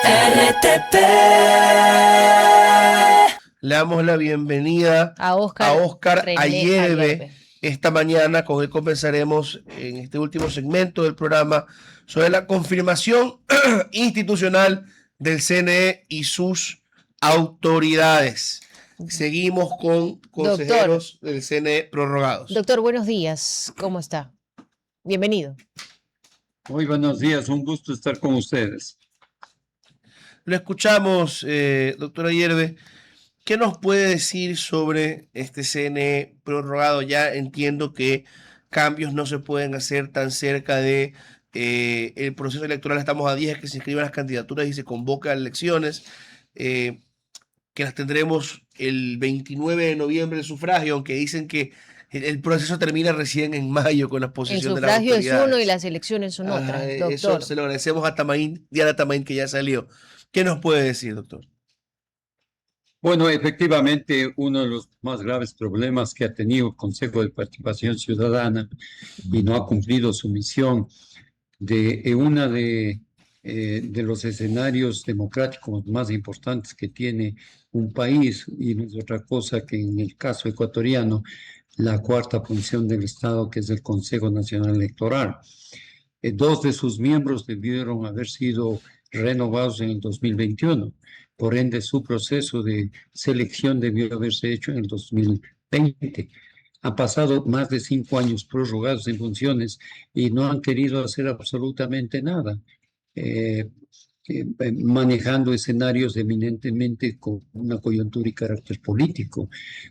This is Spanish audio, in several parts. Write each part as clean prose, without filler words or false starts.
RTP. Le damos la bienvenida a Óscar René Ayerbe. Esta mañana con él conversaremos en este último segmento del programa sobre la confirmación institucional del CNE y sus autoridades. Seguimos con consejeros del CNE prorrogados. Doctor, buenos días. ¿Cómo está? Bienvenido. Muy buenos días, un gusto estar con ustedes. Lo escuchamos, doctor Ayerbe. ¿Qué nos puede decir sobre este CNE prorrogado? Ya entiendo que cambios no se pueden hacer tan cerca de el proceso electoral. Estamos a días que se inscriban las candidaturas y se convocan elecciones, que las tendremos el 29 de noviembre el sufragio, aunque dicen que el proceso termina recién en mayo con la posición de las autoridades. El sufragio es uno y las elecciones son otras, doctor. Eso se lo agradecemos a Diana Tamaín, que ya salió. ¿Qué nos puede decir, doctor? Bueno, efectivamente, uno de los más graves problemas que ha tenido el Consejo de Participación Ciudadana y no ha cumplido su misión de uno de los escenarios democráticos más importantes que tiene un país, y no es otra cosa que en el caso ecuatoriano, la cuarta función del Estado, que es el Consejo Nacional Electoral. Dos de sus miembros debieron haber sido renovados en el 2021. Por ende, su proceso de selección debió haberse hecho en el 2020. Han pasado más de 5 años prorrogados en funciones y no han querido hacer absolutamente nada, manejando escenarios eminentemente con una coyuntura y carácter político.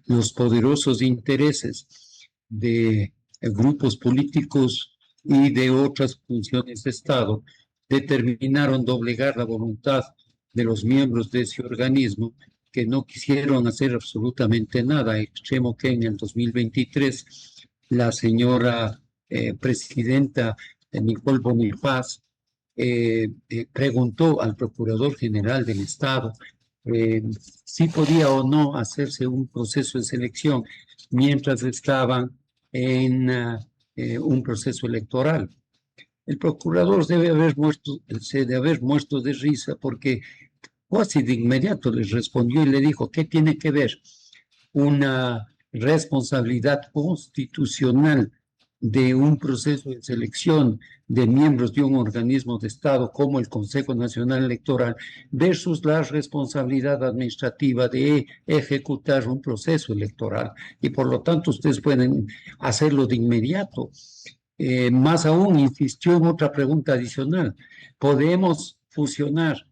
Los poderosos intereses de grupos políticos y de otras funciones de Estado determinaron doblegar la voluntad de los miembros de ese organismo, que no quisieron hacer absolutamente nada, extremo que en el 2023 la señora presidenta Nicole Bonifaz preguntó al Procurador General del Estado si podía o no hacerse un proceso de selección mientras estaban en un proceso electoral. El procurador se debe haber muerto de risa, porque casi de inmediato les respondió y le dijo: ¿qué tiene que ver una responsabilidad constitucional de un proceso de selección de miembros de un organismo de Estado como el Consejo Nacional Electoral versus la responsabilidad administrativa de ejecutar un proceso electoral? Y por lo tanto ustedes pueden hacerlo de inmediato. Más aún, insistió en otra pregunta adicional: ¿podemos fusionar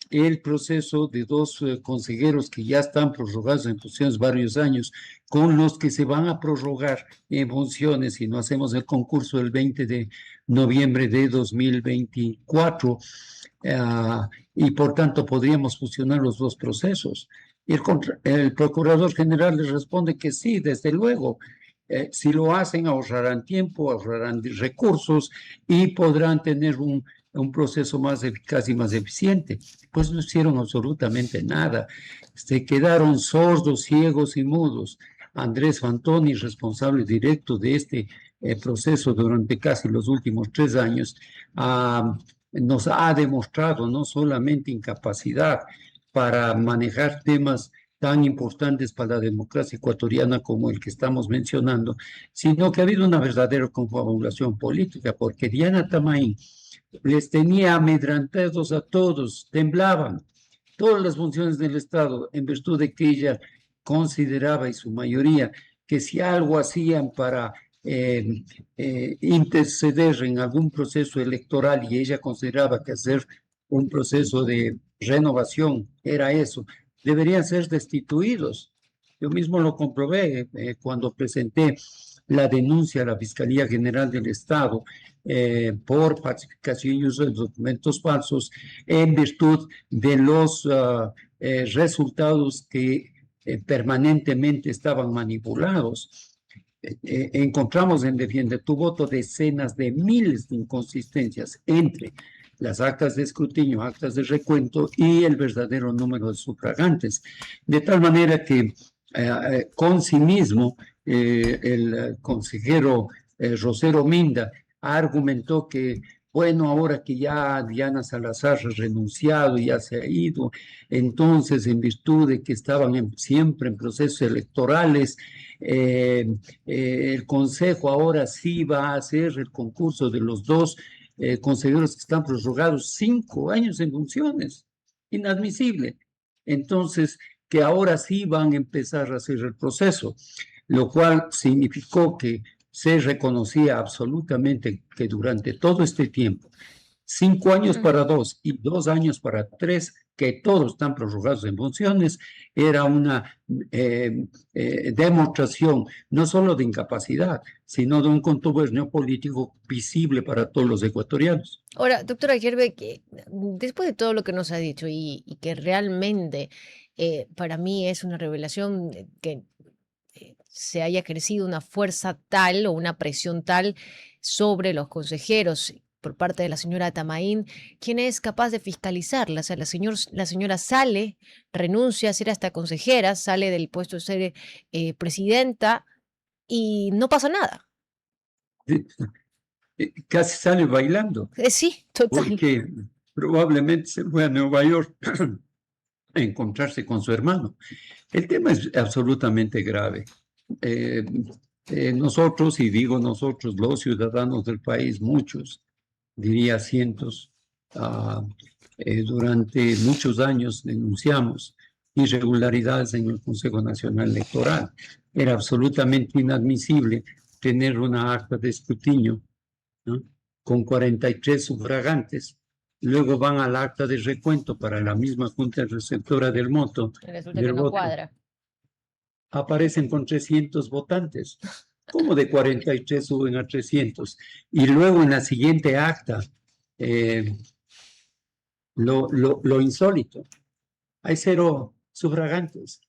el proceso de dos consejeros que ya están prorrogados en funciones varios años con los que se van a prorrogar en funciones si no hacemos el concurso el 20 de noviembre de 2024? Y por tanto podríamos fusionar los dos procesos. El Procurador General les responde que sí, desde luego. Si lo hacen, ahorrarán tiempo, ahorrarán recursos y podrán tener un proceso más eficaz y más eficiente. Pues no hicieron absolutamente nada. Se quedaron sordos, ciegos y mudos. Andrés Fantoni, responsable directo de este proceso durante casi los últimos 3 años, nos ha demostrado no solamente incapacidad para manejar temas tan importantes para la democracia ecuatoriana como el que estamos mencionando, sino que ha habido una verdadera confabulación política, porque Diana Tamaín les tenía amedrentados a todos, temblaban todas las funciones del Estado, en virtud de que ella consideraba, y su mayoría, que si algo hacían para interceder en algún proceso electoral, y ella consideraba que hacer un proceso de renovación era eso, deberían ser destituidos. Yo mismo lo comprobé cuando presenté la denuncia a la Fiscalía General del Estado por falsificación y uso de documentos falsos en virtud de los resultados que permanentemente estaban manipulados. Encontramos en Defiende tu Voto decenas de miles de inconsistencias entre las actas de escrutinio, actas de recuento y el verdadero número de sufragantes. De tal manera que con sí mismo el consejero Rosero Minda argumentó que bueno, ahora que ya Diana Salazar ha renunciado y ya se ha ido, entonces en virtud de que estaban siempre en procesos electorales, el Consejo ahora sí va a hacer el concurso de los dos consejeros que están prorrogados 5 años en funciones. Inadmisible. Entonces, que ahora sí van a empezar a hacer el proceso, lo cual significó que se reconocía absolutamente que durante todo este tiempo, 5 años para 2 y 2 años para 3, que todos están prorrogados en funciones, era una demostración no solo de incapacidad, sino de un contubernio político visible para todos los ecuatorianos. Ahora, doctora Gerbe, que después de todo lo que nos ha dicho y que realmente para mí es una revelación que se haya crecido una fuerza tal o una presión tal sobre los consejeros por parte de la señora Tamaín, ¿quién es capaz de fiscalizarla? O sea, la señora sale, renuncia a ser hasta consejera, sale del puesto de ser presidenta y no pasa nada. Casi sale bailando, Sí, total. porque probablemente se fue a Nueva York a encontrarse con su hermano. El tema es absolutamente grave. Nosotros, y digo nosotros, los ciudadanos del país, muchos, diría cientos, durante muchos años denunciamos irregularidades en el Consejo Nacional Electoral. Era absolutamente inadmisible tener una acta de escrutinio, ¿no?, con 43 sufragantes. Luego van al acta de recuento para la misma junta receptora del voto. Resulta que no cuadra. Aparecen con 300 votantes. ¿Cómo de 43 suben a 300? Y luego en la siguiente acta, lo insólito, hay 0 sufragantes.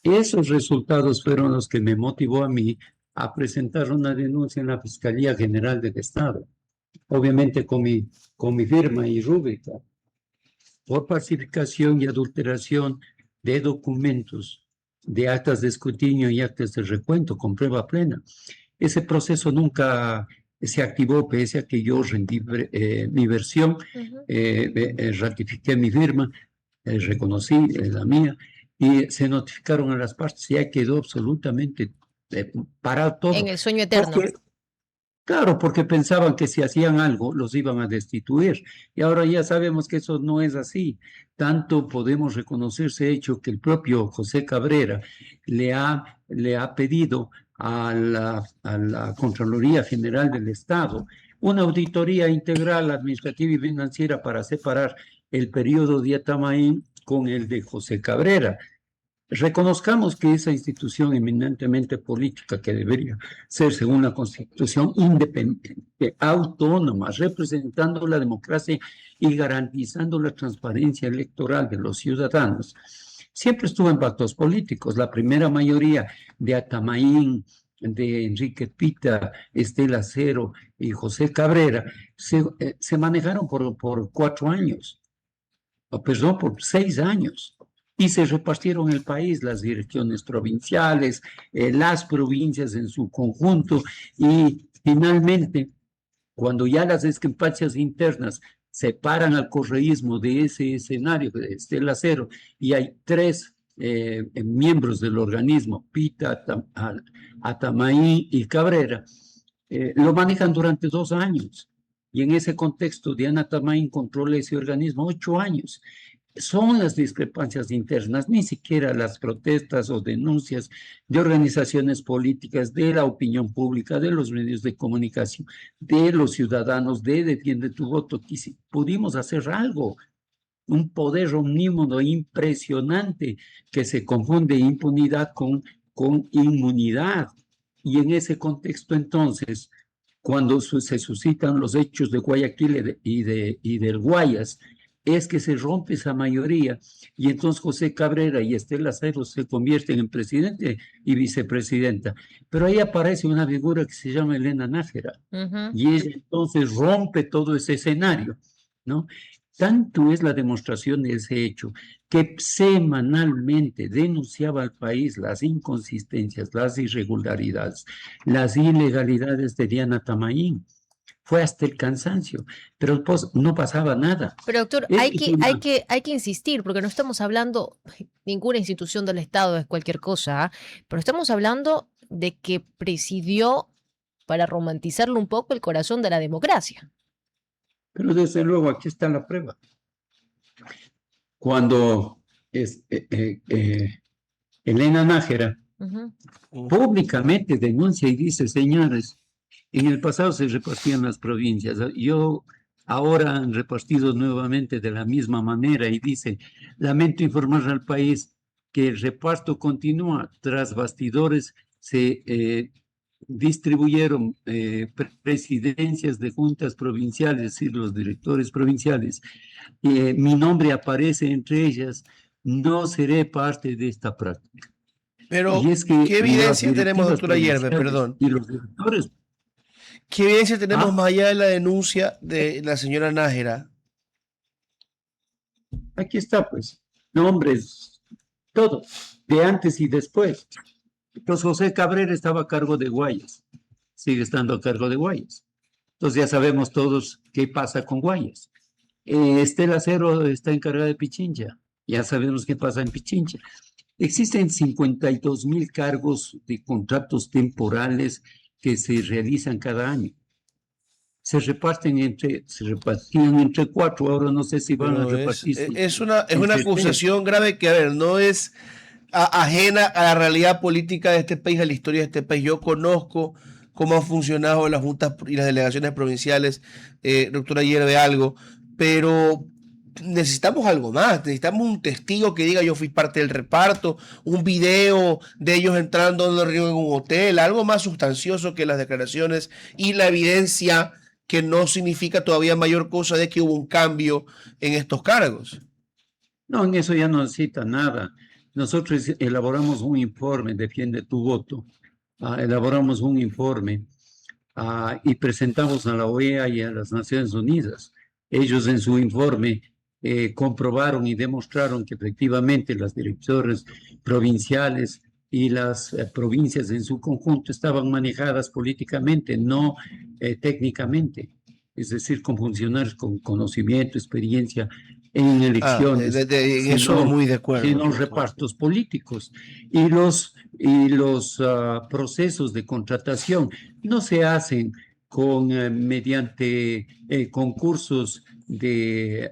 Esos resultados fueron los que me motivó a mí a presentar una denuncia en la Fiscalía General del Estado, obviamente con mi firma y rúbrica, por falsificación y adulteración de documentos, de actas de escrutinio y actas de recuento con prueba plena. Ese proceso nunca se activó, pese a que yo rendí mi versión, ratifiqué mi firma, reconocí la mía, y se notificaron a las partes y ahí quedó absolutamente parado todo. En el sueño eterno. Claro, porque pensaban que si hacían algo los iban a destituir. Y ahora ya sabemos que eso no es así. Tanto podemos reconocer ese hecho que el propio José Cabrera le ha pedido a la Contraloría General del Estado una auditoría integral, administrativa y financiera para separar el periodo de Atamaín con el de José Cabrera. Reconozcamos que esa institución eminentemente política, que debería ser según la Constitución independiente, autónoma, representando la democracia y garantizando la transparencia electoral de los ciudadanos, siempre estuvo en pactos políticos. La primera mayoría de Atamaín, de Enrique Pita, Estela Cero y José Cabrera se manejaron por 4 años, perdón, por 6 años. Y se repartieron el país, las direcciones provinciales, las provincias en su conjunto, y finalmente, cuando ya las discrepancias internas separan al correísmo de ese escenario de Estela Cero, y hay 3 miembros del organismo, Pita, Atamaín y Cabrera, lo manejan durante 2 años. Y en ese contexto, Diana Tamaín controla ese organismo 8 años. Son las discrepancias internas, ni siquiera las protestas o denuncias de organizaciones políticas, de la opinión pública, de los medios de comunicación, de los ciudadanos, de Defiende tu Voto, que si pudimos hacer algo. Un poder omnímodo impresionante que se confunde impunidad con inmunidad. Y en ese contexto, entonces, cuando se suscitan los hechos de Guayaquil y del Guayas, es que se rompe esa mayoría, y entonces José Cabrera y Estela Cero se convierten en presidente y vicepresidenta. Pero ahí aparece una figura que se llama Elena Nájera, y ella entonces rompe todo ese escenario, ¿no? Tanto es la demostración de ese hecho que semanalmente denunciaba al país las inconsistencias, las irregularidades, las ilegalidades de Diana Tamaín. fue hasta el cansancio, pero pues no pasaba nada. Pero doctor, Es hay que insistir, porque no estamos hablando, ninguna institución del Estado es cualquier cosa, ¿ah? Pero estamos hablando de que presidió, para romantizarlo un poco, el corazón de la democracia. Pero desde luego aquí está la prueba. Cuando Elena Nájera Ujú. públicamente denuncia y dice, señores, en el pasado se repartían las provincias, ahora han repartido nuevamente de la misma manera y dice, lamento informar al país que el reparto continúa. Tras bastidores se distribuyeron presidencias de juntas provinciales, es decir, los directores provinciales. Mi nombre aparece entre ellas, no seré parte de esta práctica. Pero, Y es que ¿qué las evidencia tenemos, directivas doctora Yerbe? provinciales Perdón. y los directores, ¿Qué evidencia tenemos más ah, allá de la denuncia de la señora Nájera? aquí está pues, nombres, todo, de antes y después. Entonces José Cabrera estaba a cargo de Guayas, sigue estando a cargo de Guayas. Entonces ya sabemos todos qué pasa con Guayas. Estela Cero está encargada de Pichincha, ya sabemos qué pasa en Pichincha. Existen 52,000 cargos de contratos temporales que se realizan cada año. Se repartían entre 4, ahora no sé si van a Pero repartirse es una entre 3. acusación grave que, a ver, no es ajena a la realidad política de este país, a la historia de este país. Yo conozco cómo han funcionado las juntas y las delegaciones provinciales, doctora Yerbe, algo, pero necesitamos algo más, necesitamos un testigo que diga yo fui parte del reparto, un video de ellos entrando en un hotel, algo más sustancioso que las declaraciones y la evidencia que no significa todavía mayor cosa de que hubo un cambio en estos cargos. No, en eso ya no necesita nada. Nosotros elaboramos un informe, defiende tu voto. Elaboramos un informe y presentamos a la OEA y a las Naciones Unidas. Ellos en su informe comprobaron y demostraron que efectivamente las direcciones provinciales y las provincias en su conjunto estaban manejadas políticamente, no técnicamente. Es decir, con funcionarios con conocimiento, experiencia en elecciones, En eso muy de acuerdo. sino repartos políticos. Y los procesos de contratación no se hacen mediante concursos de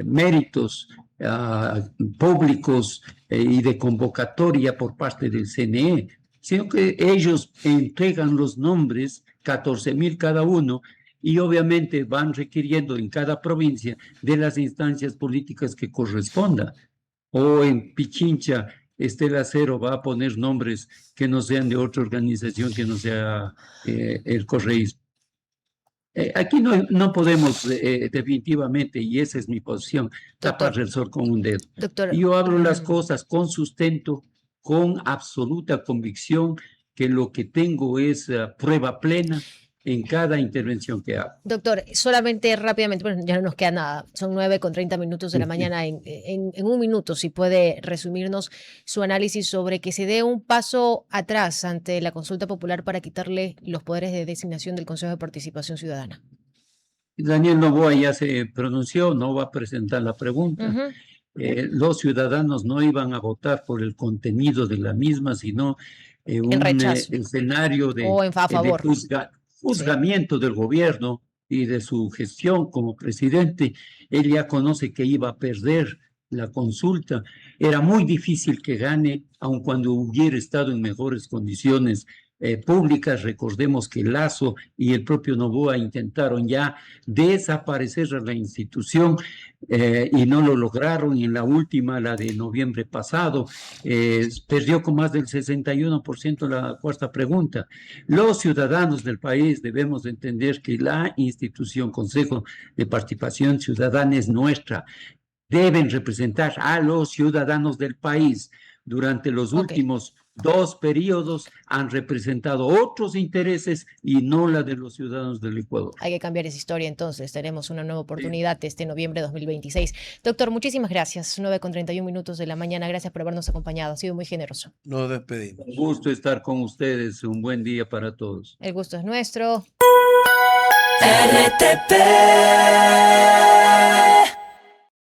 méritos públicos y de convocatoria por parte del CNE, sino que ellos entregan los nombres, 14,000 cada uno, y obviamente van requiriendo en cada provincia de las instancias políticas que corresponda. O en Pichincha, Estela Cero va a poner nombres que no sean de otra organización que no sea el correísmo. Aquí no podemos definitivamente, y esa es mi posición, tapar Doctor, el sol con un dedo. doctor, Y yo hablo las cosas con sustento, con absoluta convicción, que lo que tengo es prueba plena en cada intervención que hago. doctor, solamente rápidamente, bueno, ya no nos queda nada, son 9:30 de la mañana, en un minuto, si puede resumirnos su análisis sobre que se dé un paso atrás ante la consulta popular para quitarle los poderes de designación del Consejo de Participación Ciudadana. Daniel Noboa ya se pronunció, no va a presentar la pregunta. Ujú. Los ciudadanos no iban a votar por el contenido de la misma, sino En un rechazo escenario o a favor. Sí. juzgamiento del gobierno y de su gestión como presidente. Él ya conoce que iba a perder la consulta. Era muy difícil que gane, aun cuando hubiera estado en mejores condiciones públicas. Recordemos que Lasso y el propio Noboa intentaron ya desaparecer a la institución y no lo lograron. Y en la última, la de noviembre pasado, perdió con más del 61% la cuarta pregunta. Los ciudadanos del país debemos entender que la institución Consejo de Participación Ciudadana es nuestra. Deben representar a los ciudadanos del país. Durante los últimos 2 periodos han representado otros intereses y no la de los ciudadanos del Ecuador. Hay que cambiar esa historia entonces. Tenemos una nueva oportunidad este noviembre de 2026. Doctor, muchísimas gracias. 9:31 de la mañana. Gracias por habernos acompañado. Ha sido muy generoso. Nos despedimos. Un gusto estar con ustedes. Un buen día para todos. El gusto es nuestro. RTP